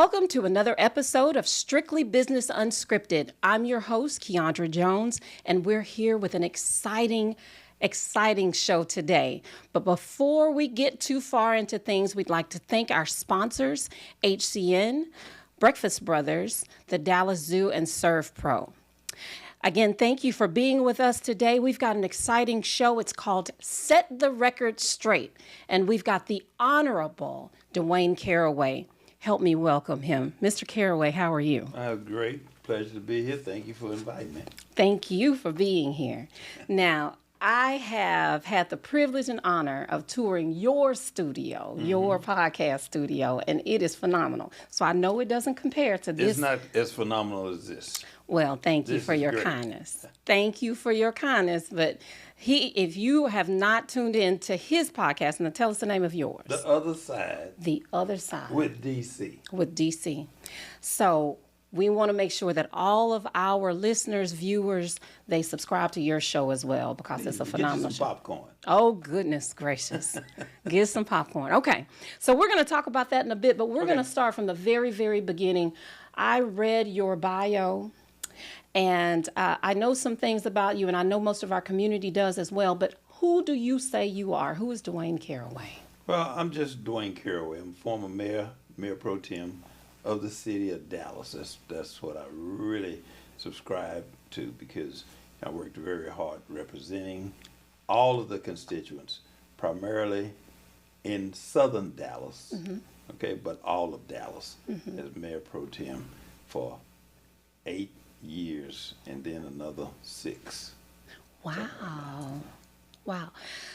Welcome to another episode of Strictly Business Unscripted. I'm your host, Keandra Jones, and we're here with an exciting show today. But before we get too far into things, we'd like to thank our sponsors, HCN, Breakfast Brothers, the Dallas Zoo, and Serve Pro. Again, thank you for being with us today. We've got an exciting show. It's called Set the Record Straight, and we've got the Honorable Dwaine Caraway. Help me welcome him. Mr. Caraway, how are you? Great. Pleasure to be here. Thank you for inviting me. Thank you for being here. Now, I have had the privilege and honor of touring your studio, your podcast studio, and it is phenomenal. So I know it doesn't compare to this. It's not as phenomenal as this. Well, thank you for your kindness. Thank you for your kindness. But if you have not tuned in to his podcast, and tell us the name of yours. The Other Side. The Other Side. With DC. With DC. So we want to make sure that all of our listeners, viewers, they subscribe to your show as well because it's a phenomenal show. Get you some show. popcorn. Oh, goodness gracious. Get some popcorn. Okay. So we're going to talk about that in a bit, but we're going to start from the very, very beginning. I read your bio. And I know some things about you, and I know most of our community does as well, but who do you say you are? Who is Dwaine Caraway? Well, I'm just Dwaine Caraway. I'm former mayor pro tem of the city of Dallas. That's what I really subscribe to because I worked very hard representing all of the constituents, primarily in southern Dallas, okay, but all of Dallas as mayor pro tem for 8 years and then another 6. Wow.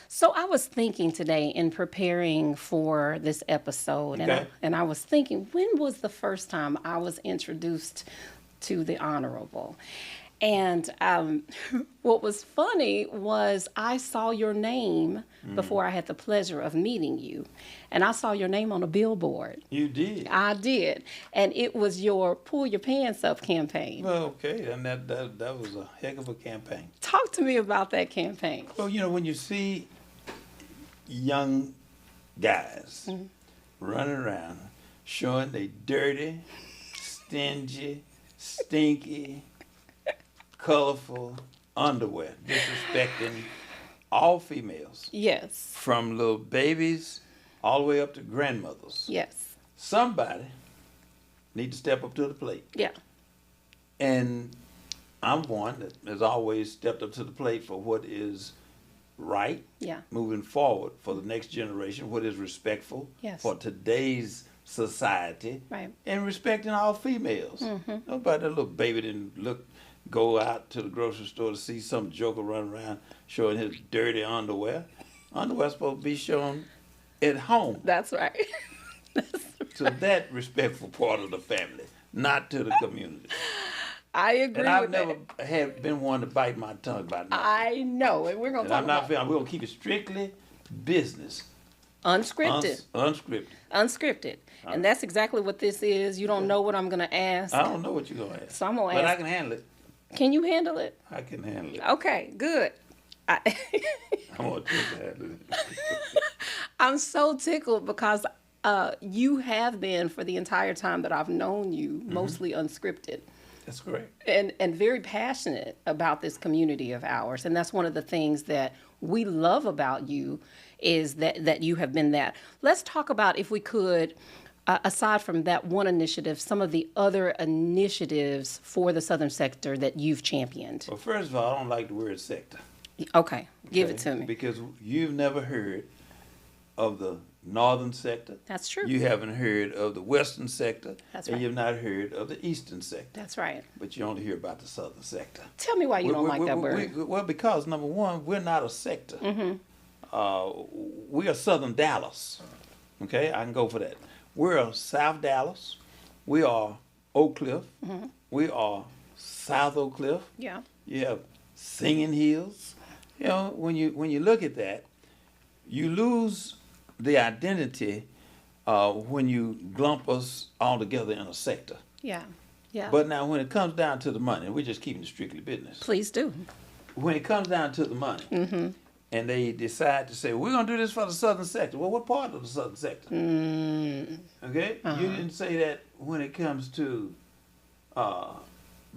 So I was thinking today in preparing for this episode, and I was thinking, when was the first time I was introduced to the Honorable? And what was funny was I saw your name before I had the pleasure of meeting you. And I saw your name on a billboard. You did? I did. And it was your Pull Your Pants Up campaign. Well, okay. And that was a heck of a campaign. Talk to me about that campaign. Well, when you see young guys running around showing they dirty, stingy, stinky, colorful underwear, disrespecting all females. Yes. From little babies all the way up to grandmothers. Yes. Somebody need to step up to the plate. Yeah. And I'm one that has always stepped up to the plate for what is right. Yeah. Moving forward for the next generation, what is respectful for today's society. Right. And respecting all females. Nobody, that little baby didn't go out to the grocery store to see some joker run around showing his dirty underwear. Underwear's supposed to be shown at home. That's right. To that respectful part of the family, not to the community. I agree and with that. I've never been one to bite my tongue about nothing. I know, and we're going to talk about We're going to keep it strictly business. Unscripted. Unscripted. And that's exactly what this is. You don't know what I'm going to ask. I don't know what you're going to ask. So I'm going to ask. But I can handle it. Can you handle it? I can handle it. Okay, good. I'm going to handle it. I'm so tickled because you have been, for the entire time that I've known you, mostly unscripted. That's correct. And very passionate about this community of ours. And that's one of the things that we love about you is that you have been that. Let's talk about, if we could, aside from that one initiative, some of the other initiatives for the Southern sector that you've championed. Well, first of all, I don't like the word sector. Okay, give it to me. Because you've never heard of the northern sector. That's true. You haven't heard of the western sector. That's and right. you've not heard of the eastern sector. That's right. But you only hear about the southern sector. Tell me why you don't like that word. Well, because, number one, we're not a sector. We are southern Dallas. Okay, I can go for that. We're South Dallas. We are Oak Cliff. We are South Oak Cliff. Yeah. You have Singing Hills. When you look at that, you lose the identity when you lump us all together in a sector. Yeah. But now when it comes down to the money, we're just keeping it strictly business. Please do. When it comes down to the money, and they decide to say, we're going to do this for the southern sector. Well, what part of the southern sector? Okay? You didn't say that when it comes to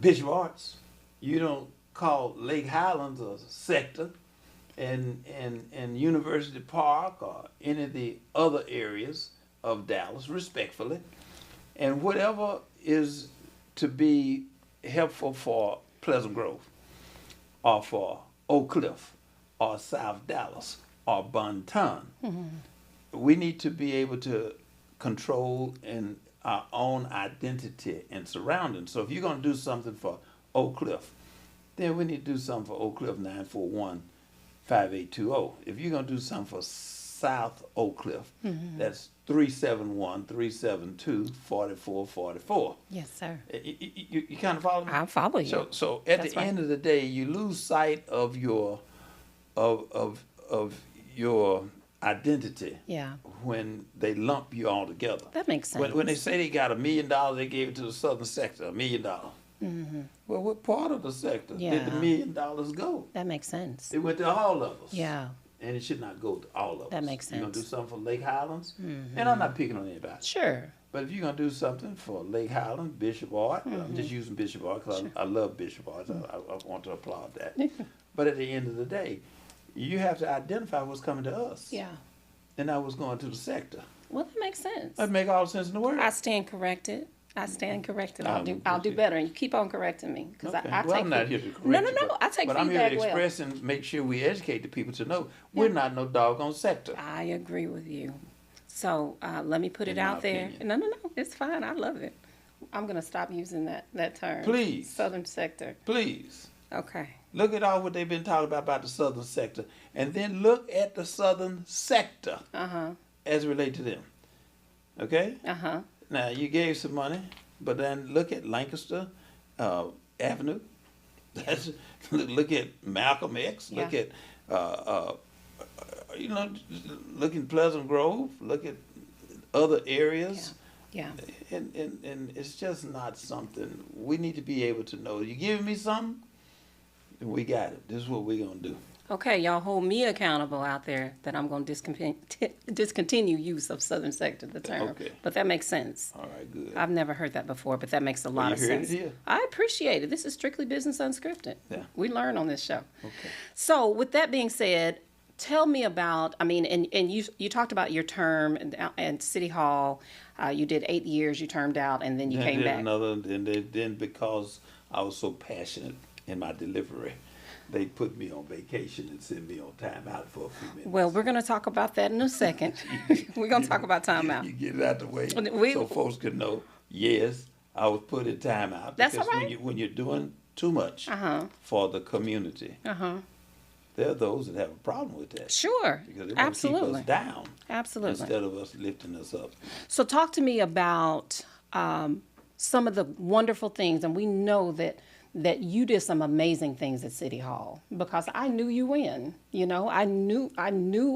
Bishop Arts. You don't call Lake Highlands a sector, and University Park or any of the other areas of Dallas, respectfully. And whatever is to be helpful for Pleasant Grove or for Oak Cliff or South Dallas or Bonton, we need to be able to control in our own identity and surroundings. So if you're going to do something for Oak Cliff, then we need to do something for Oak Cliff 941-5820. If you're going to do something for South Oak Cliff, that's 371-372-4444. Yes, sir. You kind of follow me? I follow you. So at That's the end of the day, you lose sight of your your identity. Yeah. When they lump you all together. That makes sense. When they say they got $1 million, they gave it to the southern sector, $1 million. Well, what part of the sector did the $1 million go? That makes sense. It went to all of us. Yeah. And it should not go to all of us. That makes You're going to do sense. something for Lake Highlands? And I'm not picking on anybody. Sure. But if you're going to do something for Lake Highlands, Bishop Art, I'm just using Bishop Art because I love Bishop Art. I want to applaud that. But at the end of the day, you have to identify what's coming to us. Yeah. And not what's going to the sector. Well, that makes sense. That make all the sense in the world. I stand corrected. I'll do appreciate better, and you keep on correcting me because Okay. I well, take I'm not here to correct no. you, I take but I'm here feedback to well. express and make sure we educate the people to know we're not no doggone sector. I agree with you. So let me put it In my out there. opinion. No, it's fine. I love it. I'm gonna stop using that term. Please. Southern sector. Please. Okay. Look at all what they've been talking about the southern sector, and then look at the southern sector as related to them. Okay? Now, you gave some money, but then look at Lancaster Avenue. Look at Malcolm X. Yeah. Look at, look at Pleasant Grove. Look at other areas. Yeah. And it's just not something we need to be able to know. You giving me something? We got it. This is what we're going to do. Okay, y'all hold me accountable out there that I'm going to discontinue use of southern sector, the term. Okay. But that makes sense. All right, good. I've never heard that before, but that makes a lot of you heard sense. it here. I appreciate it. This is strictly business unscripted. Yeah. We learn on this show. Okay. So with that being said, tell me about, and you talked about your term and City Hall. You did 8 years, you termed out, and then you came back. Then because I was so passionate in my delivery, they put me on vacation and sent me on timeout for a few minutes. Well, we're going to talk about that in a second. We're going to talk about timeout. You get it out the way We- so folks can know, yes, I was put in timeout. That's because all right. when you're doing too much for the community, there are those that have a problem with that. Sure. Because they want to keep Absolutely. us down Absolutely. instead of us lifting us up. So talk to me about some of the wonderful things, and we know that you did some amazing things at City Hall because I knew you when. I knew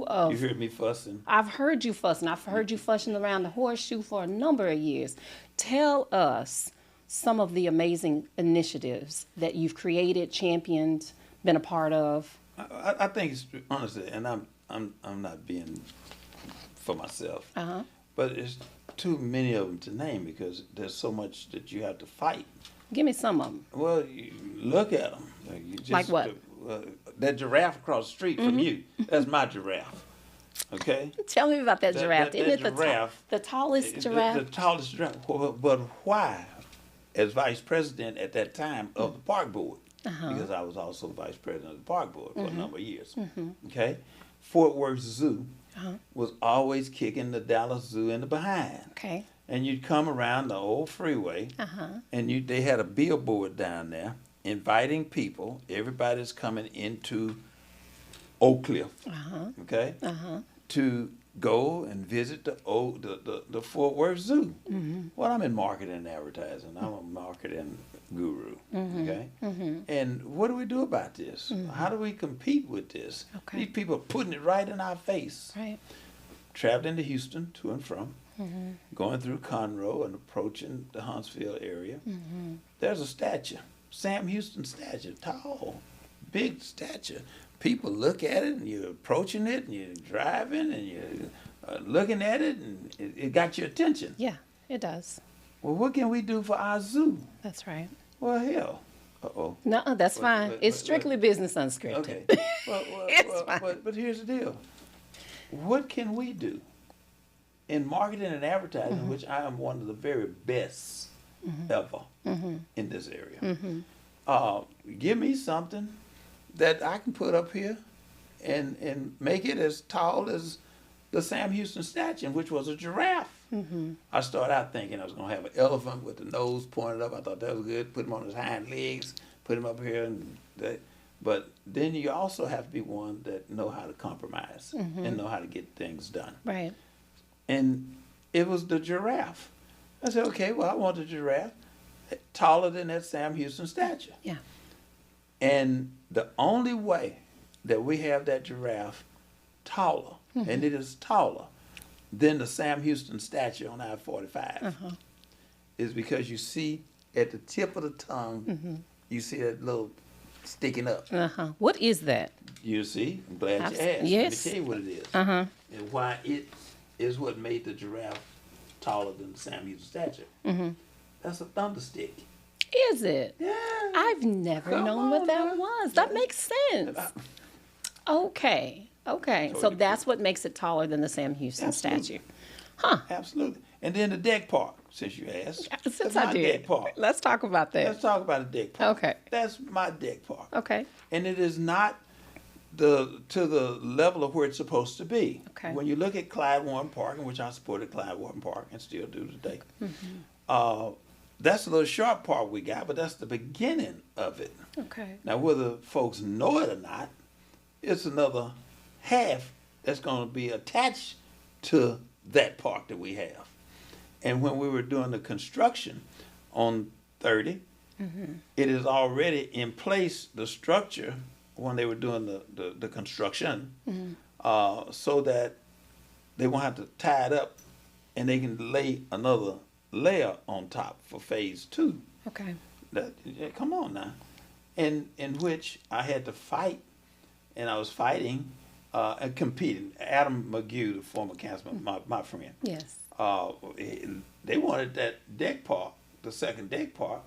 of. You heard me fussing. I've heard you fussing. I've heard you fussing around the horseshoe for a number of years. Tell us some of the amazing initiatives that you've created, championed, been a part of. I think it's honestly, and I'm not being for myself, but it's too many of them to name because there's so much that you have to fight. Give me some of them. Well, you look at them. Like what? That giraffe across the street from you. That's my giraffe. Okay. Tell me about that giraffe. that Isn't it giraffe, the tallest giraffe? The tallest giraffe. But why, as vice president at that time of the park board, because I was also vice president of the park board for a number of years. Okay. Fort Worth Zoo was always kicking the Dallas Zoo in the behind. Okay. And you'd come around the old freeway, and they had a billboard down there inviting people, everybody's coming into Oak Cliff, okay, to go and visit the Fort Worth Zoo. Well, I'm in marketing and advertising. I'm a marketing guru, okay? And what do we do about this? How do we compete with this? Okay. These people are putting it right in our face. Right. Traveling to Houston, to and from, going through Conroe and approaching the Huntsville area. There's a statue, Sam Houston statue, tall, big statue, people look at it, and you're approaching it, and you're driving, and you're looking at it, and it got your attention. Yeah, it does. Well, what can we do for our zoo? That's right. Well, hell. Uh-oh. No, that's fine. It's strictly business unscripted. Okay. It's fine. But here's the deal. What can we do in marketing and advertising, which I am one of the very best ever in this area? Give me something that I can put up here and make it as tall as the Sam Houston statue, which was a giraffe. I started out thinking I was going to have an elephant with the nose pointed up. I thought that was good. Put him on his hind legs, put him up here. But then you also have to be one that know how to compromise and know how to get things done. Right. And it was the giraffe. I said, okay, well, I want the giraffe taller than that Sam Houston statue. Yeah. And the only way that we have that giraffe taller, and it is taller than the Sam Houston statue on I-45, is because you see at the tip of the tongue, you see that little sticking up. What is that? You see? I'm glad you asked. Yes. Let me tell you what it is. And why it is what made the giraffe taller than the Sam Houston statue. That's a thunderstick. Is it? Yeah. I've never known what that was. That makes sense. Okay. So that's what makes it taller than the Sam Houston statue. Huh. Absolutely. And then the deck park, since you asked. Since That's I my did. deck park. Let's talk about that. Let's talk about the deck park. Okay. That's my deck park. Okay. And it is not to the level of where it's supposed to be. Okay. When you look at Clyde Warren Park, in which I supported Clyde Warren Park and still do today, that's a little short part we got, but that's the beginning of it. Okay. Now, whether folks know it or not, it's another half that's going to be attached to that park that we have. And when we were doing the construction on 30, it is already in place, the structure, when they were doing the construction, so that they won't have to tie it up and they can lay another layer on top for phase 2. Okay. Come on now. In which I had to fight, and I was fighting and competing. Adam McGew, the former councilman, my friend. Yes. They wanted that deck park, the second deck park,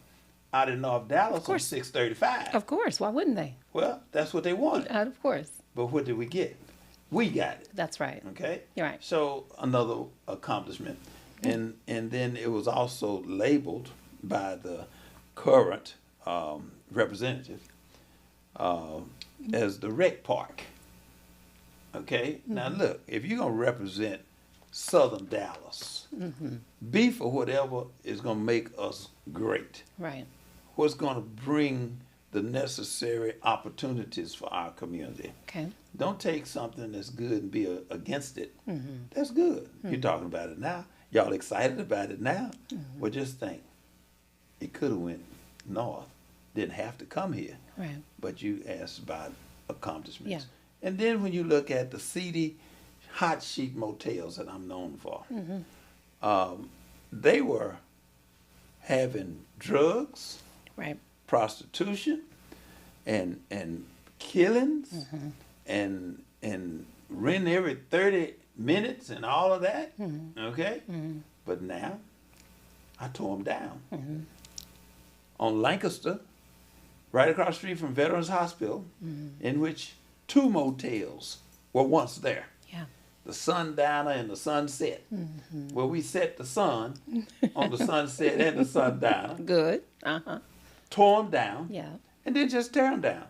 out in North Dallas on 635. Of course. Why wouldn't they? Well, that's what they wanted. Of course. But what did we get? We got it. That's right. Okay? You're right. So another accomplishment. And then it was also labeled by the current representative as the rec park. Okay? Now look, if you're going to represent Southern Dallas, be for whatever is going to make us great. Right. What's going to bring the necessary opportunities for our community. Okay. Don't take something that's good and be against it. That's good. You're talking about it now. Y'all excited about it now. Well, just think, it could have went north. Didn't have to come here. Right. But you asked about accomplishments. Yeah. And then when you look at the seedy, hot sheet motels that I'm known for, they were having drugs, Right. prostitution, and killings, and renting every 30 minutes and all of that. Okay, but now I tore them down on Lancaster, right across the street from Veterans Hospital, in which 2 motels were once there. Yeah. The Sundowner and the Sunset, where we set the sun on the sunset and the Sundowner. Good. Tore them down. Yeah. And then just tear them down.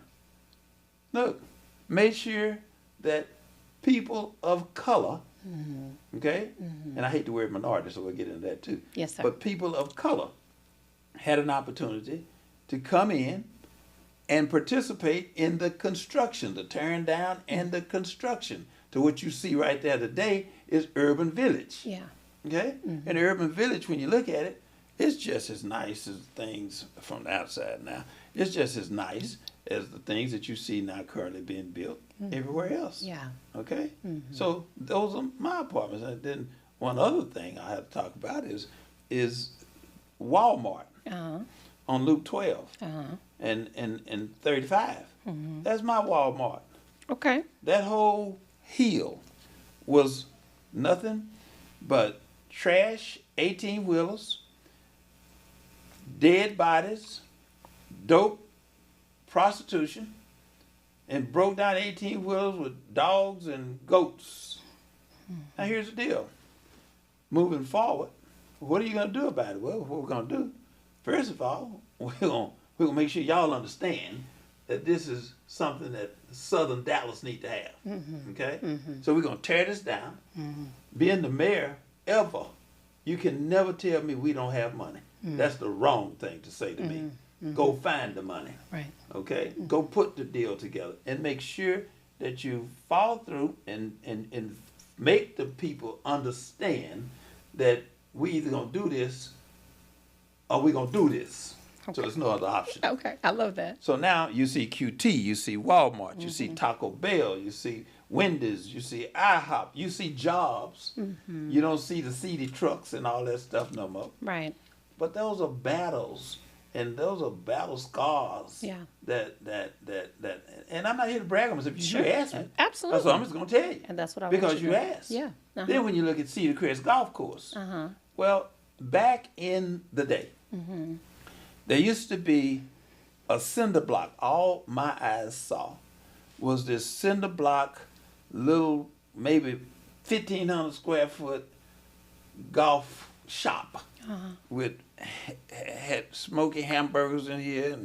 Look, make sure that people of color, okay, and I hate the word minority, so we'll get into that too. Yes, sir. But people of color had an opportunity to come in and participate in the construction, the tearing down and the construction. To what you see right there today is Urban Village. Yeah. Okay? And Urban Village, when you look at it, it's just as nice as things from the outside now. It's just as nice as the things that you see now currently being built everywhere else. Yeah. Okay? So those are my apartments. And then one other thing I have to talk about is Walmart on Loop 12 and 35. That's my Walmart. Okay. That whole hill was nothing but trash, 18-wheelers, dead bodies, dope, prostitution, and broke down 18-wheelers with dogs and goats. Now here's the deal. Moving forward, what are you going to do about it? Well, what we're going to do, first of all, we're going to make sure y'all understand that this is something that Southern Dallas need to have. Okay? So we're going to tear this down. Being the mayor, ever, you can never tell me we don't have money. That's the wrong thing to say to me. Go find the money. Right. Okay? Go put the deal together and make sure that you follow through and make the people understand that we either going to do this or we going to do this. Okay. So there's no other option. Okay. I love that. So now you see QT, you see Walmart, you see Taco Bell, you see Wendy's, you see IHOP, you see jobs. You don't see the seedy trucks and all that stuff no more. Right. But those are battles, and those are battle scars. Yeah. That and I'm not here to brag on myself. You asked me. Absolutely. That's what I'm just gonna tell you. And that's what I because want you to asked. Yeah. Then when you look at Cedar Crest Golf Course, well, back in the day, there used to be a cinder block. All my eyes saw was this cinder block, little maybe 1,500 square foot golf shop with had smoky hamburgers in here,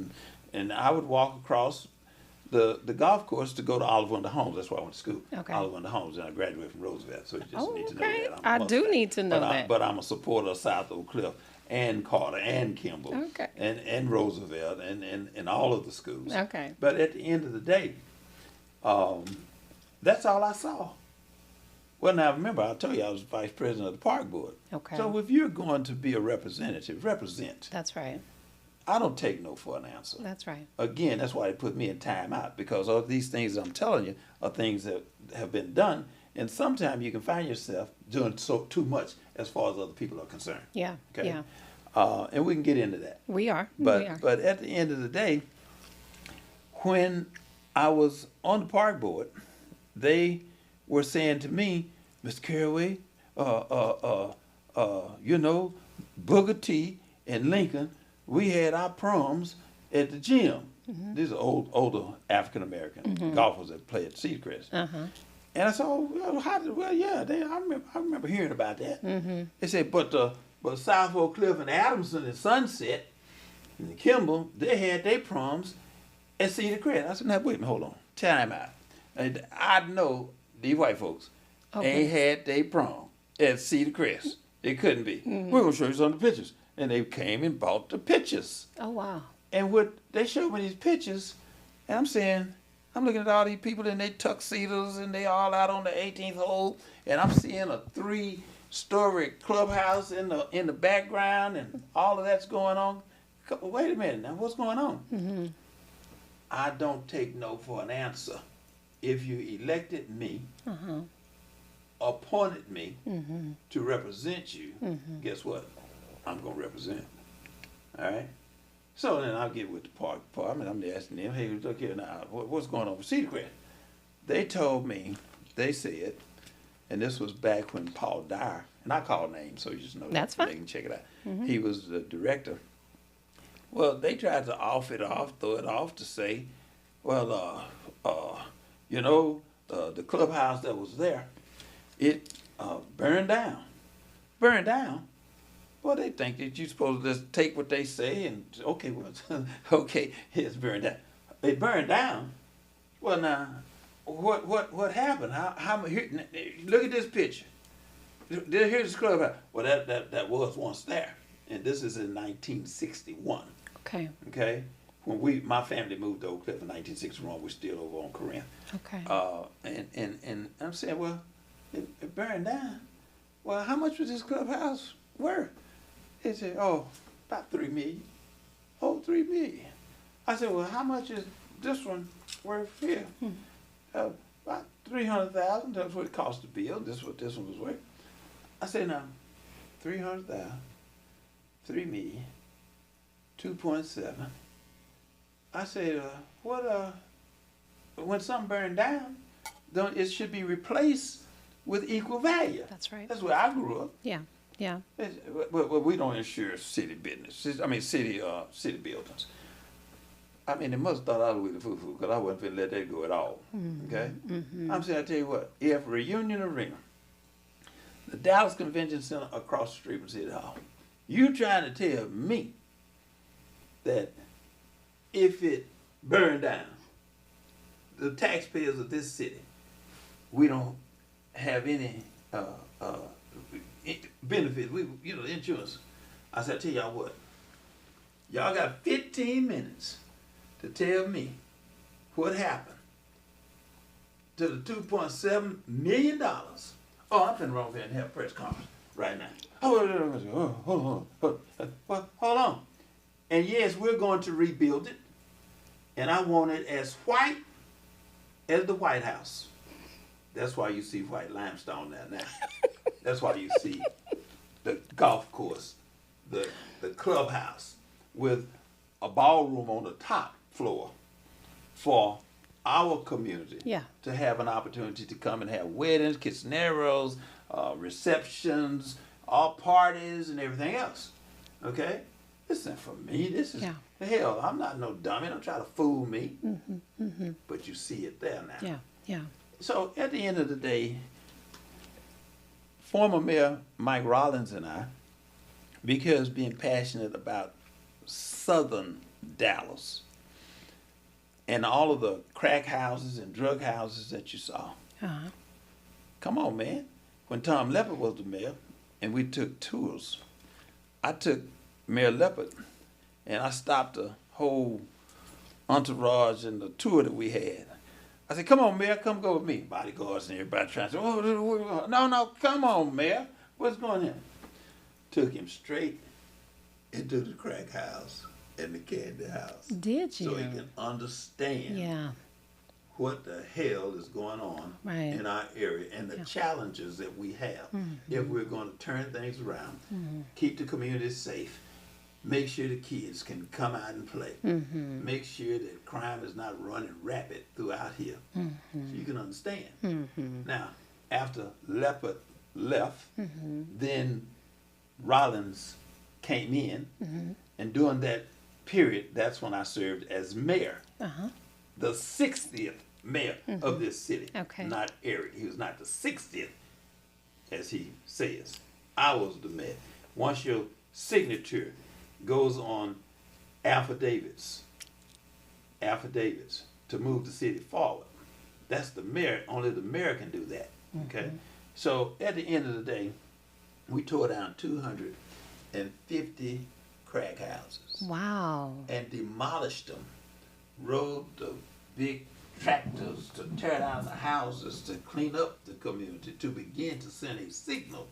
and I would walk across the golf course to go to Olive Wonder Homes. That's where I went to school. Okay. Olive Wonder Homes, and I graduated from Roosevelt. So you just need to know okay. that. I do need to know that. But I'm a supporter of South Oak Cliff and Carter and Kimball Okay. and Roosevelt and all of the schools. Okay. But at the end of the day, that's all I saw. Well, now remember, I told you I was vice president of the park board. Okay. So if you're going to be a representative, represent. That's right. I don't take no for an answer. That's right. Again, that's why they put me in timeout, because all these things I'm telling you are things that have been done, and sometimes you can find yourself doing too much as far as other people are concerned. Yeah. Okay. Yeah. And we can get into that. We are. But we are. but at the end of the day, when I was on the park board, they were saying to me, Mr. Caraway, you know, Booker T and Lincoln, we had our proms at the gym. These are older African American golfers that play at Cedar Crest. And I said, oh, well, yeah, I remember hearing about that. They said, but South Oak Cliff and Adamson and Sunset and Kimball, they had their proms at Cedar Crest. I said, now, wait a minute, hold on. Time out. And I know these white folks ain't had their prom at Cedar Crest. It couldn't be. We're going to show you some of the pictures. And they came and bought the pictures. Oh, wow. And what they showed me these pictures, and I'm saying, I'm looking at all these people in their tuxedos and they all out on the 18th hole, and I'm seeing a 3-story clubhouse in the background, and all of that's going on. Wait a minute now, what's going on? I don't take no for an answer. If you elected me, appointed me to represent you, guess what? I'm going to represent. All right? So then I'll get with the park department. I'm asking them, hey, look here now, what's going on with Cedar Crest? They told me, they said, and this was back when Paul Dyer, and I call names so you just know That's that. fine. They can check it out. He was the director. Well, they tried to throw it off to say, well, you know, the clubhouse that was there, it burned down. Burned down? Well, they think that you're supposed to just take what they say and, okay, well, okay, it's burned down. It burned down? Well, now, what happened? Here, look at this picture. Here's the clubhouse. Well, that was once there, and this is in 1961. Okay. Okay? When my family moved to Oak Cliff in 1961, we're still over on Corinth. Okay. And I'm saying, well, it burned down. Well, how much was this clubhouse worth? They said, oh, about $3 million. Oh, $3 million. I said, well, how much is this one worth here? About $300,000. That's what it cost to build. This is what this one was worth. I said, now, $300,000, $3 million, 2.7. I said, when something burned down, it should be replaced with equal value. That's right. That's where I grew up. Yeah. Yeah. But we don't insure city business. I mean, city buildings. I mean, they must have thought I was with the foo-foo, because I wasn't finna let that go at all. Okay? I'm saying, I tell you what, if Reunion Arena, the Dallas Convention Center across the street from City Hall, you trying to tell me that if it burned down, the taxpayers of this city, we don't have any benefits, insurance. I said, I tell y'all what, y'all got 15 minutes to tell me what happened to the $2.7 million. Oh, I'm finna run over here and have a press conference right now. Hold on. And yes, we're going to rebuild it, and I want it as white as the White House. That's why you see white limestone there now. That's why you see the golf course, the clubhouse with a ballroom on the top floor for our community to have an opportunity to come and have weddings, quinceañeros, receptions, all parties and everything else. Okay? This isn't for me. This is, hell, I'm not no dummy. Don't try to fool me. But you see it there now. Yeah. So at the end of the day, former Mayor Mike Rollins and I, because being passionate about Southern Dallas and all of the crack houses and drug houses that you saw. Come on, man. When Tom Leppard was the mayor and we took tours, I took Mayor Leppard and I stopped the whole entourage and the tour that we had. I said, come on, Mayor, come go with me. Bodyguards and everybody trying to say, no, come on, Mayor. What's going on? Took him straight into the crack house and the candy house. Did you? So he can understand what the hell is going on in our area and the challenges that we have if we're going to turn things around, keep the community safe, make sure the kids can come out and play, make sure that crime is not running rapid throughout here, so you can understand. Now, after Leppard left, then Rollins came in, and during that period, that's when I served as mayor. The 60th mayor of this city, not area. He was not the 60th, as he says. I was the mayor. Once your signature goes on affidavits to move the city forward, that's the mayor. Only the mayor can do that. Okay. So at the end of the day, we tore down 250 crack houses. Wow. And demolished them. Rode the big tractors to tear down the houses, to clean up the community, to begin to send a signal.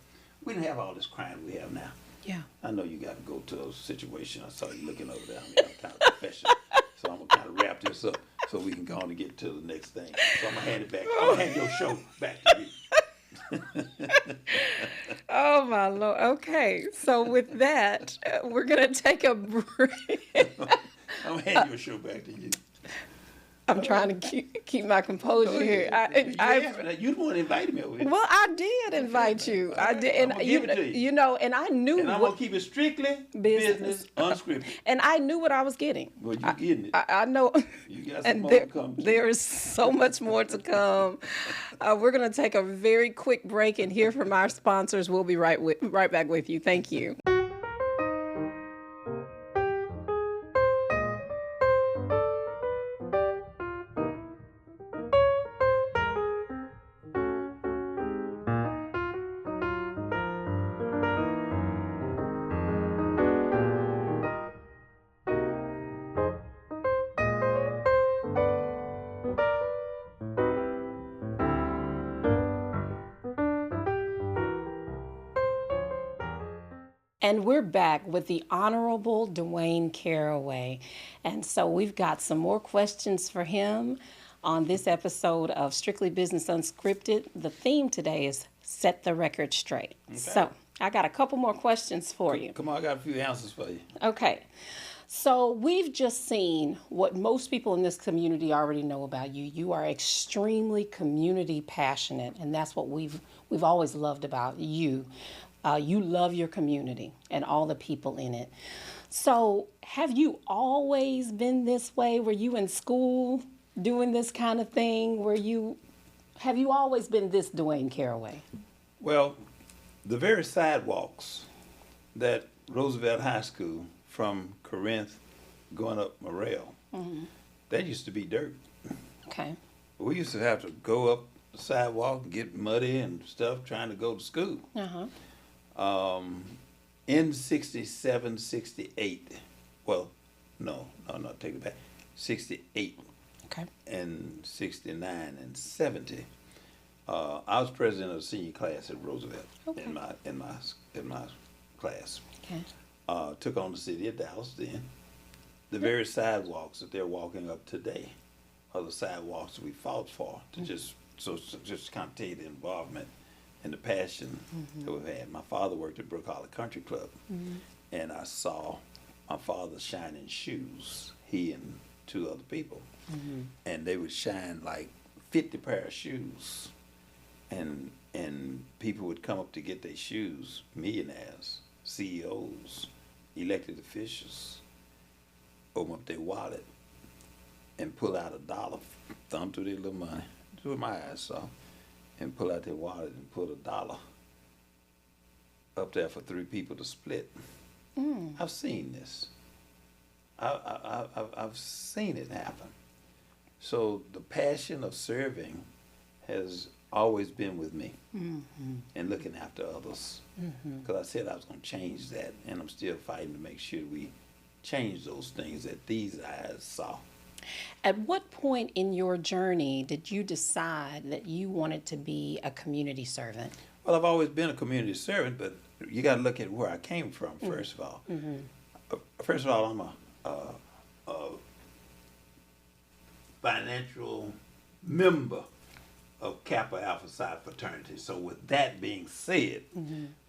We didn't have all this crime we have now. Yeah. I know you got to go to a situation. I saw you looking over there. I'm kind of professional. So I'm going to kind of wrap this up so we can go on and get to the next thing. So I'm going to hand it back. I'm going to hand your show back to you. Oh, my Lord. Okay. So with that, we're going to take a break. I'm going to hand your show back to you. I'm trying to keep my composure here. You the one invited me over here. Well, I did invite you. I did, and give it to you. And I knew. And I'm gonna keep it strictly business unscripted. And I knew what I was getting. Well, you're getting it. I know. You got some and more to come. There is so much more to come. We're gonna take a very quick break and hear from our sponsors. We'll be right back with you. Thank you. And we're back with the Honorable Dwaine Caraway. And so we've got some more questions for him on this episode of Strictly Business Unscripted. The theme today is Set the Record Straight. Okay. So I got a couple more questions for you. Come on, I got a few answers for you. Okay. So we've just seen what most people in this community already know about you. You are extremely community passionate, and that's what we've always loved about you. You love your community and all the people in it. So have you always been this way? Were you in school doing this kind of thing? Have you always been this Dwaine Caraway? Well, the very sidewalks that Roosevelt High School from Corinth going up Morrell, that used to be dirt. Okay. We used to have to go up the sidewalk and get muddy and stuff trying to go to school. In 67, 68, well, no, take it back. 68 Okay. and 69 and 70. I was president of the senior class at Roosevelt in my class. Okay. Took on the city of Dallas then. The very sidewalks that they're walking up today are the sidewalks we fought for to just kind of tell you the involvement and the passion that we've had. My father worked at Brook Hollow Country Club, and I saw my father shining shoes, he and two other people, and they would shine like 50 pair of shoes, and people would come up to get their shoes, millionaires, CEOs, elected officials, open up their wallet and pull out $1, thumb through their little money, that's what my eyes saw, and pull out their wallet and put $1 up there for 3 people to split. I've seen this. I've seen it happen. So the passion of serving has always been with me, and looking after others. Because I said I was going to change that, and I'm still fighting to make sure we change those things that these eyes saw. At what point in your journey did you decide that you wanted to be a community servant? Well, I've always been a community servant, but you got to look at where I came from, first of all. First of all, I'm a financial member of Kappa Alpha Psi fraternity. So with that being said,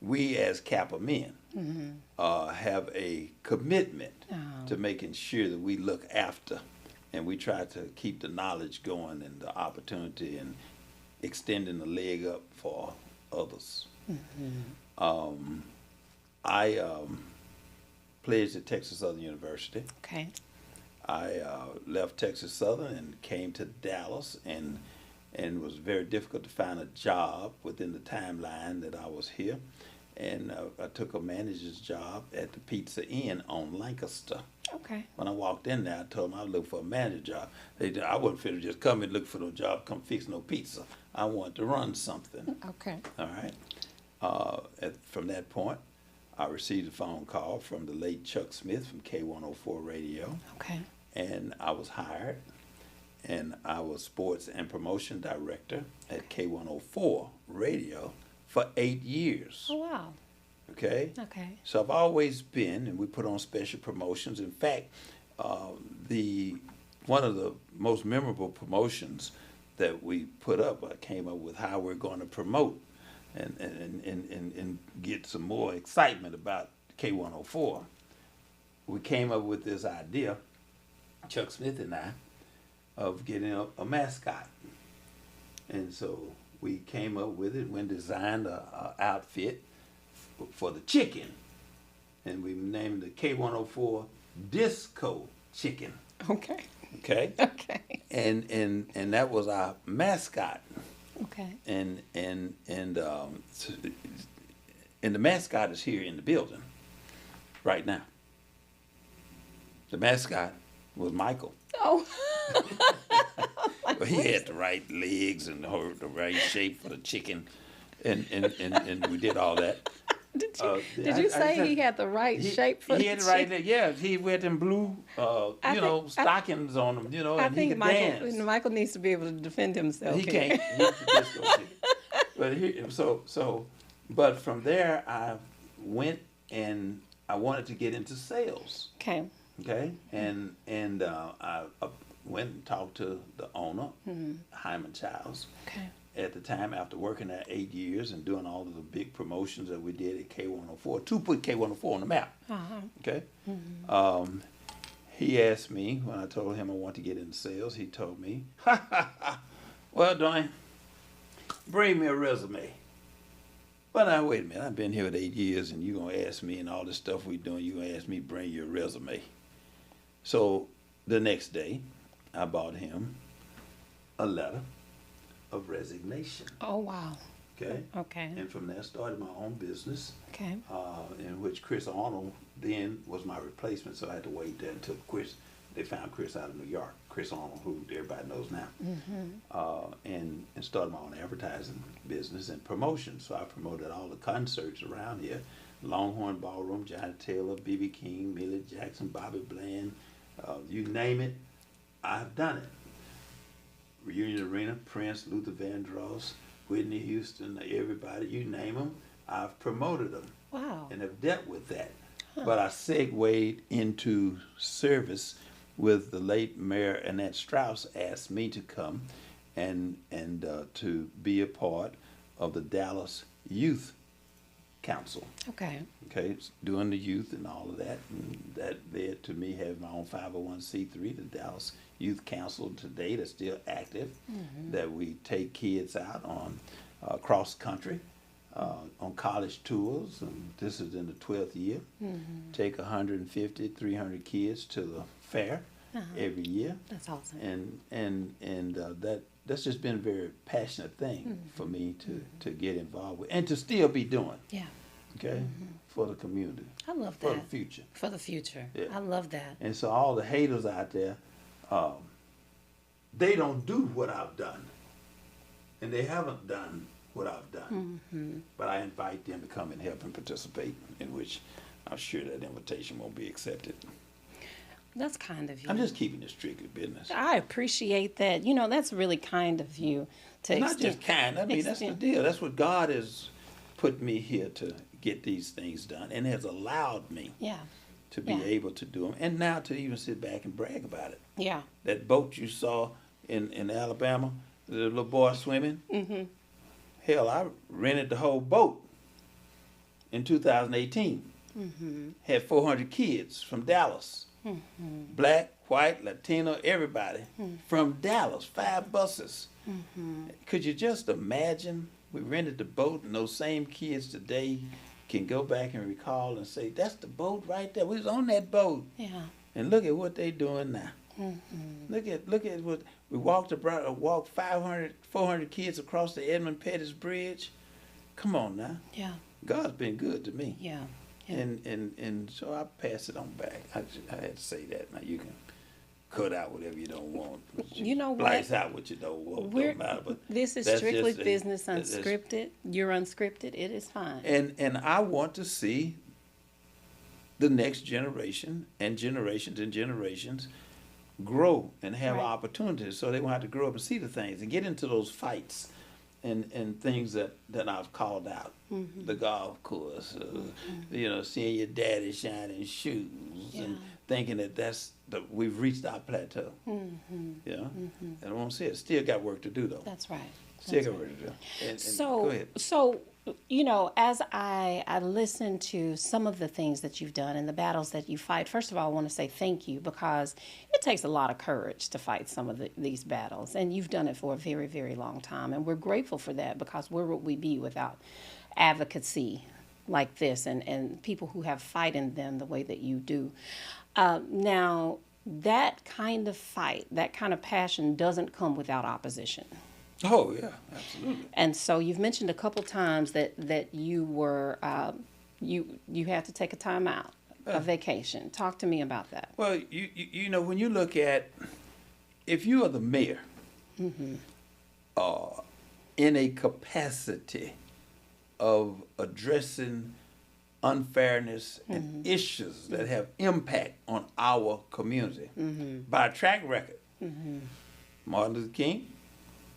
we as Kappa men have a commitment to making sure that we look after, and we try to keep the knowledge going and the opportunity and extending the leg up for others. I pledged at Texas Southern University. Okay. I left Texas Southern and came to Dallas, and it was very difficult to find a job within the timeline that I was here. And I took a manager's job at the Pizza Inn on Lancaster. Okay. When I walked in there, I told them I was looking for a manager job. I wasn't fit to just come and look for no job, come fix no pizza. I wanted to run something. Okay. All right. From that point, I received a phone call from the late Chuck Smith from K104 Radio. Okay. And I was hired, and I was sports and promotion director at K104 Radio for 8 years. Oh, wow. Okay? Okay. So I've always been, and we put on special promotions. In fact, one of the most memorable promotions that we put up, I came up with how we're going to promote and get some more excitement about K104. We came up with this idea, Chuck Smith and I, of getting a mascot. And so we came up with it, we designed an outfit for the chicken, and we named the K104 Disco Chicken. Okay. Okay? Okay. And that was our mascot. Okay. And the mascot is here in the building right now. The mascot was Michael. Oh. But he had the right legs and the right shape for the chicken, and we did all that. Did you say he had the right shape for the chicken? He had the right leg. Yeah, he had them blue, stockings on him. I and he think could dance. Michael needs to be able to defend himself. He here. can't. He's the disco chicken. But from there I went and I wanted to get into sales. Okay. Okay, and I went and talked to the owner, Hyman Childs. Okay. At the time, after working there 8 years and doing all of the big promotions that we did at K104 to put K104 on the map. Uh-huh. Okay, he asked me when I told him I want to get into sales. He told me, "Well, Dwayne, bring me a resume." Well, now wait a minute. I've been here with 8 years, and you gonna ask me and all this stuff we doing. You gonna ask me bring your resume? So the next day, I bought him a letter of resignation. Oh, wow. Okay. Okay. And from there, started my own business. Okay. In which Chris Arnold then was my replacement, so I had to wait there until Chris. They found Chris out of New York. Chris Arnold, who everybody knows now, and started my own advertising business and promotion. So I promoted all the concerts around here: Longhorn Ballroom, Johnny Taylor, B.B. King, Millie Jackson, Bobby Bland, you name it, I've done it. Reunion Arena, Prince, Luther Vandross, Whitney Houston, everybody, you name them, I've promoted them. Wow. And have dealt with that. But I segued into service with the late Mayor Annette Strauss asked me to come and to be a part of the Dallas Youth Council. Okay. Okay, doing the youth and all of that. And that led to me having my own 501c3, the Dallas Youth Council today that's still active, that we take kids out on cross country, on college tours, and this is in the 12th year. Take 150, 300 kids to the fair every year. That's awesome. And that's just been a very passionate thing for me to get involved with and to still be doing. Yeah. Okay, for the community. I love for that. the future. For the future. Yeah. I love that. And so all the haters out there, they don't do what I've done, and they haven't done what I've done. But I invite them to come and help and participate, in which I'm sure that invitation won't be accepted. That's kind of you. I'm just keeping it strictly business. I appreciate that. That's really kind of you to Not just kind. I mean, that's the deal. That's what God has put me here to get these things done, and has allowed me to be able to do them, and now to even sit back and brag about it. Yeah. That boat you saw in Alabama, the little boy swimming. Hell, I rented the whole boat in 2018. Had 400 kids from Dallas. Black, white, Latino, everybody from Dallas, 5 buses. Could you just imagine? We rented the boat, and those same kids today can go back and recall and say, that's the boat right there. We was on that boat. Yeah. And look at what they doing now. Look at what we walked 400 kids across the Edmund Pettus Bridge. Come on now. Yeah. God's been good to me. Yeah. And so I pass it on back. I had to say that. Now you can cut out whatever you don't want. You know what? Splice out what you don't want. Don't matter. But this is strictly business unscripted. You're unscripted. It is fine. And I want to see the next generation and generations grow and have opportunities, so they won't have to grow up and see the things and get into those fights and things that I've called out. The golf course, seeing your daddy shining shoes and thinking that we've reached our plateau. And I won't say it. Still got work to do, though. That's right. Still got work to do. And go ahead. So, as I listen to some of the things that you've done and the battles that you fight, first of all, I want to say thank you, because it takes a lot of courage to fight some of these battles. And you've done it for a very, very long time. And we're grateful for that, because where would we be without advocacy like this and people who have fight in them the way that you do? Now, that kind of fight, that kind of passion doesn't come without opposition. Oh, yeah, absolutely. And so you've mentioned a couple times that you were, you had to take a time out, a vacation. Talk to me about that. Well, when you look at, if you are the mayor, in a capacity of addressing unfairness and issues that have impact on our community, by track record, Martin Luther King,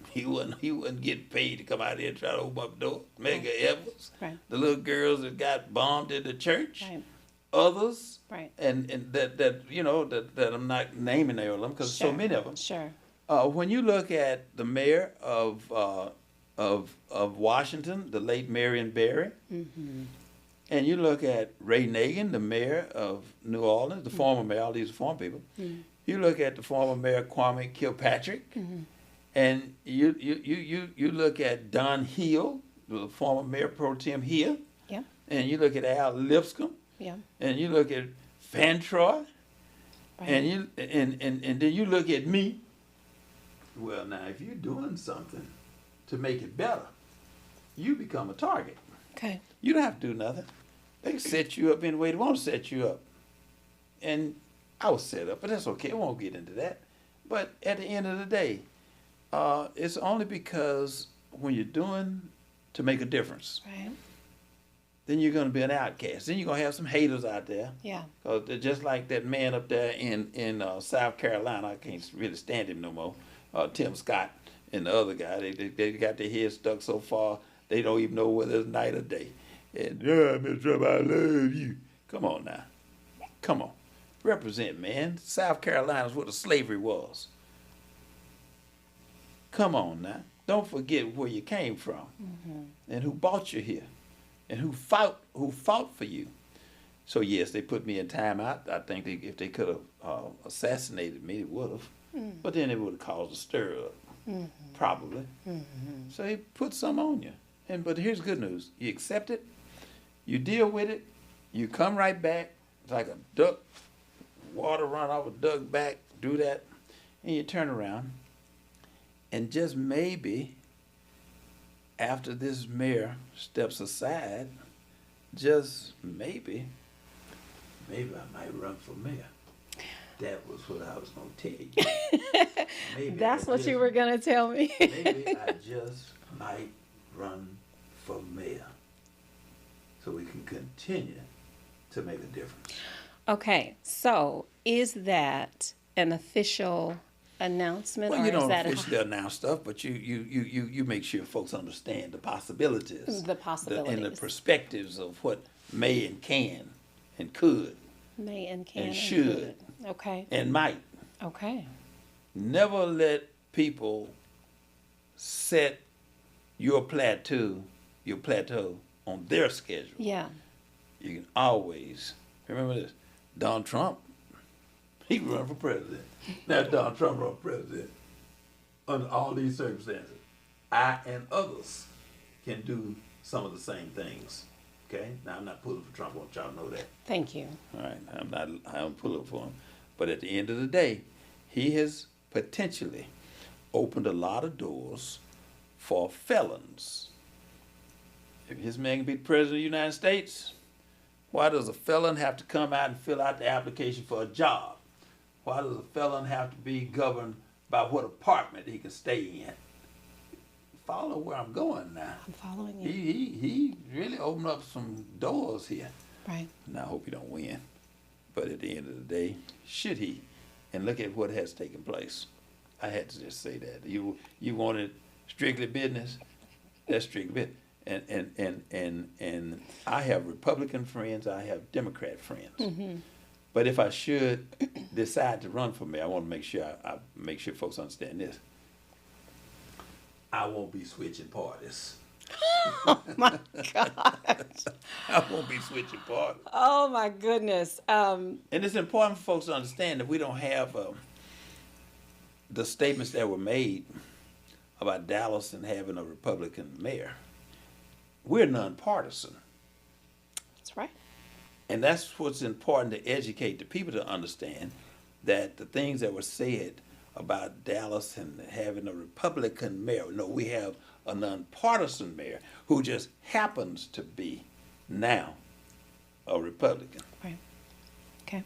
he wasn't getting paid to come out here and try to open up the door. Medgar Evers, the little girls that got bombed in the church, others, and that I'm not naming all of them because there's so many of them. Sure. When you look at the mayor of Washington, the late Marion Barry, And you look at Ray Nagin, the mayor of New Orleans, the former mayor, all these are former people. You look at the former mayor Kwame Kilpatrick, and you look at Don Hill, the former mayor pro tem here, Yeah. and you look at Al Lipscomb, Yeah. and you look at Van Troy, Right. and then you look at me. Well, now if you're doing something to make it better, you become a target. Okay. You don't have to do nothing. They can set you up any way they want to set you up. And I was set up, but that's okay. I won't get into that. But at the end of the day, it's only because when you're doing to make a difference, Right. then you're going to be an outcast. Then you're going to have some haters out there. Yeah. Cause they're just like that man up there in South Carolina. I can't really stand him no more. Tim Scott and the other guy. They got their heads stuck so far they don't even know whether it's night or day. And Mr. Trump, I love you. Come on now. Come on. Represent, man. South Carolina's where the slavery was. Come on now. Don't forget where you came from and who brought you here and who fought for you. So yes, they put me in timeout. I think if they could have assassinated me, they would have. But then it would have caused a stir up, probably. So he put some on you. But here's good news: you accept it, you deal with it, you come right back. It's like a duck, water run off a duck's back. Do that, and you turn around, and just maybe after this mayor steps aside, just maybe I might run for mayor. That was what I was going to tell you. Maybe That's what you were going to tell me. Maybe I just might run for mayor so we can continue to make a difference. Okay, so is that an official announcement? Well, or you don't is that officially announce stuff, but you make sure folks understand the possibilities. The possibilities. And the perspectives of what may and can and could may and can and and should. could. Okay. And might. Okay. Never let people set your plateau on their schedule. Yeah. You can always remember this. Donald Trump, he run for president. Now Donald Trump run for president. Under all these circumstances, I and others can do some of the same things. Okay? Now I'm not pulling for Trump. I want y'all to know that. Thank you. All right, I don't pull up for him. But at the end of the day, he has potentially opened a lot of doors for felons. If his man can be the president of the United States, why does a felon have to come out and fill out the application for a job? Why does a felon have to be governed by what apartment he can stay in? Follow where I'm going now. I'm following you. He really opened up some doors here. Right. Now, I hope he don't win. But at the end of the day, should he? And look at what has taken place. I had to just say that. You wanted strictly business? That's strictly business. And I have Republican friends, I have Democrat friends. But if I should decide to run for mayor, I want to make sure I make sure folks understand this. I won't be switching parties. Oh my gosh. I won't be switching parties. Oh my goodness. And it's important for folks to understand that we don't have the statements that were made about Dallas and having a Republican mayor. We're nonpartisan. That's right. And that's what's important to educate the people to understand, that the things that were said about Dallas and having a Republican mayor. No, we have a nonpartisan mayor who just happens to be now a Republican. Right. Okay.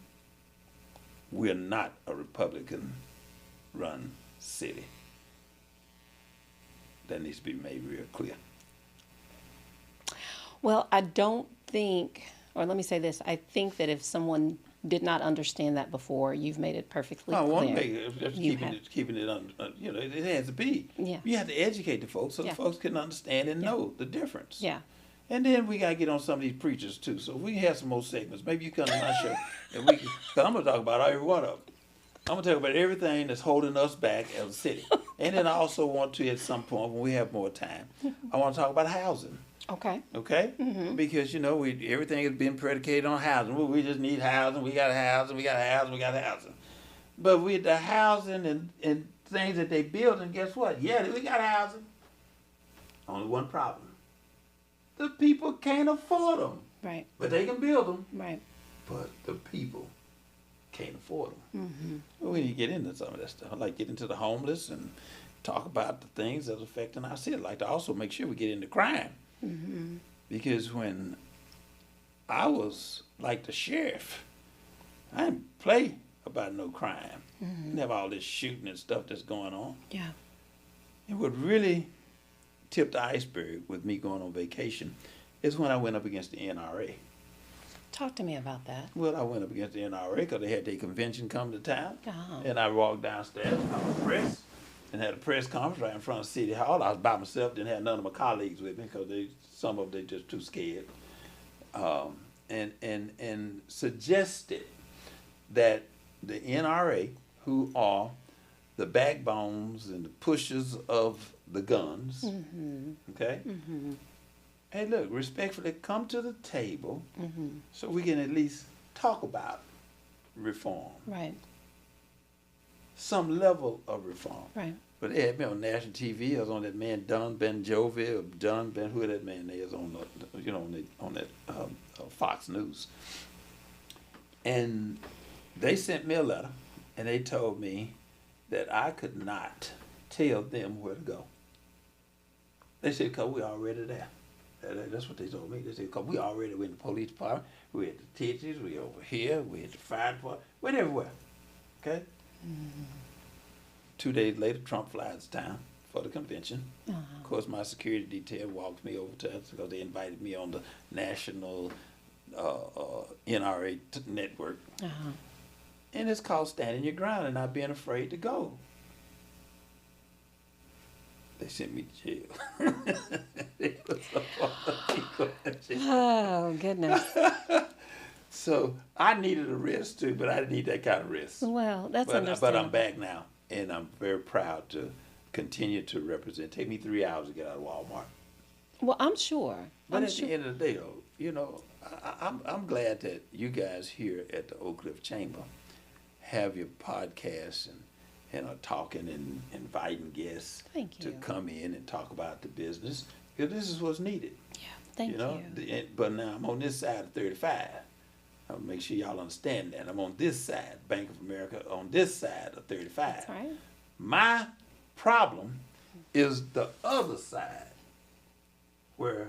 We're not a Republican-run city. That needs to be made real clear. Well, I don't think, or let me say this, I think that if someone did not understand that before, you've made it perfectly I clear. want to make it, just You keeping it on, it has to be. Yeah. You have to educate the folks so Yeah. the folks can understand and know the difference. Yeah. And then we got to get on some of these preachers too. So we can have some more segments. Maybe you come to my show and we can, cause I'm going to talk about every one of them. I'm going to talk about everything that's holding us back as a city. And then I also want to, at some point, when we have more time, I want to talk about housing. Okay. Okay? Because, everything has been predicated on housing. Well, we just need housing. We got housing. We got housing. We got housing. But with the housing and things that they build, and guess what? Yeah, we got housing. Only one problem. The people can't afford them. Right. But they can build them. Right. But the people can't afford them. Well, we need to get into some of that stuff. I'd like to get into the homeless and talk about the things that's affecting our city. I'd like to also make sure we get into crime. Because when I was like the sheriff, I didn't play about no crime. Didn't have all this shooting and stuff that's going on. Yeah. And what really tipped the iceberg with me going on vacation is when I went up against the NRA. Talk to me about that. Well, I went up against the NRA because they had their convention come to town. Uh-huh. And I walked downstairs, called the press, and had a press conference right in front of City Hall. I was by myself, didn't have none of my colleagues with me because some of them, they just too scared. And suggested that the NRA, who are the backbones and the pushers of the guns, okay? Hey, look, respectfully, come to the table so we can at least talk about reform. Right. Some level of reform. Right. But they had me on national TV. I was on that man Don Ben Jovi, or Don Ben, who that man is on the, on that Fox News. And they sent me a letter, and they told me that I could not tell them where to go. They said, because we're already there. That's what they told me. They said, because we already went to the police department, we at the teachers, we over here, we at the fire department, we're everywhere. Okay? 2 days later, Trump flies to town for the convention. Of course, my security detail walks me over to us because they invited me on the national NRA network. And it's called standing your ground and not being afraid to go. They sent me to jail. Oh, goodness. So I needed a risk too, but I didn't need that kind of risk. Well, that's But understandable. I'm back now, and I'm very proud to continue to represent. Take me 3 hours to get out of Walmart. Well, I'm sure. But at the end of the day, though, I'm glad that you guys here at the Oak Cliff Chamber have your podcasts and are talking and inviting guests to come in and talk about the business, because this is what's needed. Yeah, thank you. But now I'm on this side of 35. I'll make sure y'all understand that. I'm on this side, Bank of America, on this side of 35. That's right. My problem is the other side, where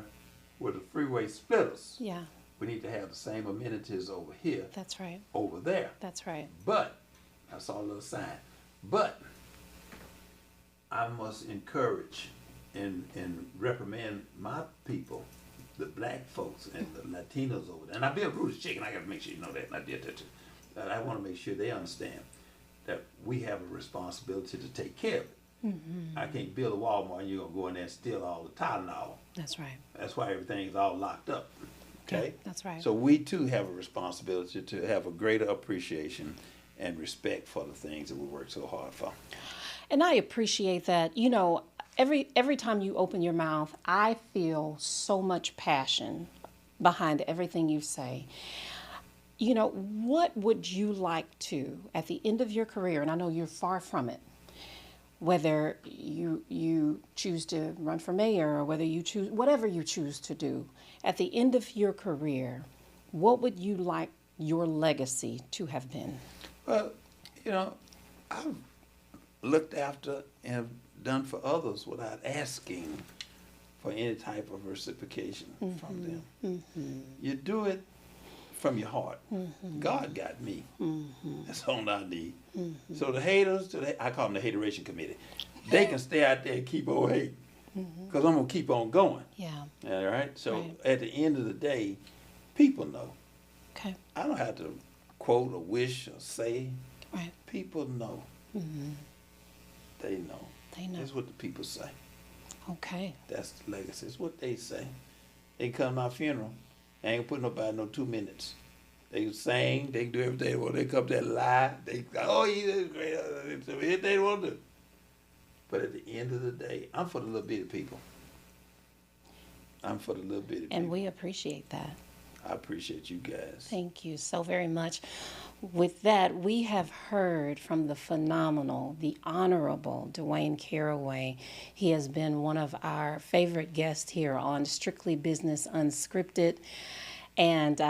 the freeway split us. Yeah, We need to have the same amenities over here, that's right. over there. That's right. But, I saw a little sign, but I must encourage and reprimand my people, the black folks and the Latinos over there. And I built Rudy's Chicken, I got to make sure you know that, and I did that too. But I want to make sure they understand that we have a responsibility to take care of it. I can't build a Walmart and you're going to go in there and steal all the Tylenol. That's right. That's why everything's all locked up. Okay? Yeah, that's right. So we too have a responsibility to have a greater appreciation and respect for the things that we work so hard for. And I appreciate that. You know, every time you open your mouth, I feel so much passion behind everything you say. You know, what would you like to, at the end of your career, and I know you're far from it, whether you choose to run for mayor or whether you choose, whatever you choose to do, at the end of your career, what would you like your legacy to have been? Well, I've looked after and have done for others without asking for any type of reciprocation from them. You do it from your heart. God got me. That's all I need. So the haters, I call them the hateration committee, they can stay out there and keep on hating, because I'm going to keep on going. Yeah. All right? So Right. at the end of the day, people know. Okay. I don't have to quote or wish or say. Right. People know. They know. They know. That's what the people say. Okay. That's the legacy. It's what they say. They can come to my funeral. I ain't gonna put nobody no 2 minutes. They can sing. They can do everything they want. They come to that lie. They, oh, he's great. Anything they want to do. But at the end of the day, I'm for the little bitty people. I'm for the little bitty people. And we appreciate that. I appreciate you guys. Thank you so very much. With that, we have heard from the phenomenal, the honorable Dwaine Caraway. He has been one of our favorite guests here on Strictly Business Unscripted. And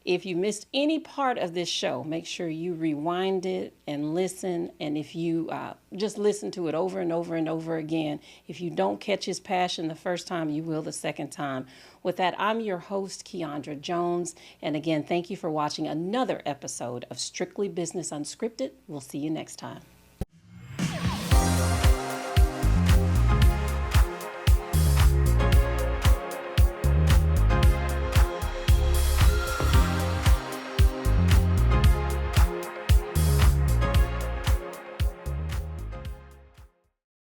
if you missed any part of this show, make sure you rewind it and listen. And if you just listen to it over and over and over again, if you don't catch his passion the first time, you will the second time. With that, I'm your host, Keandra Jones. And again, thank you for watching another episode of Strictly Business Unscripted. We'll see you next time.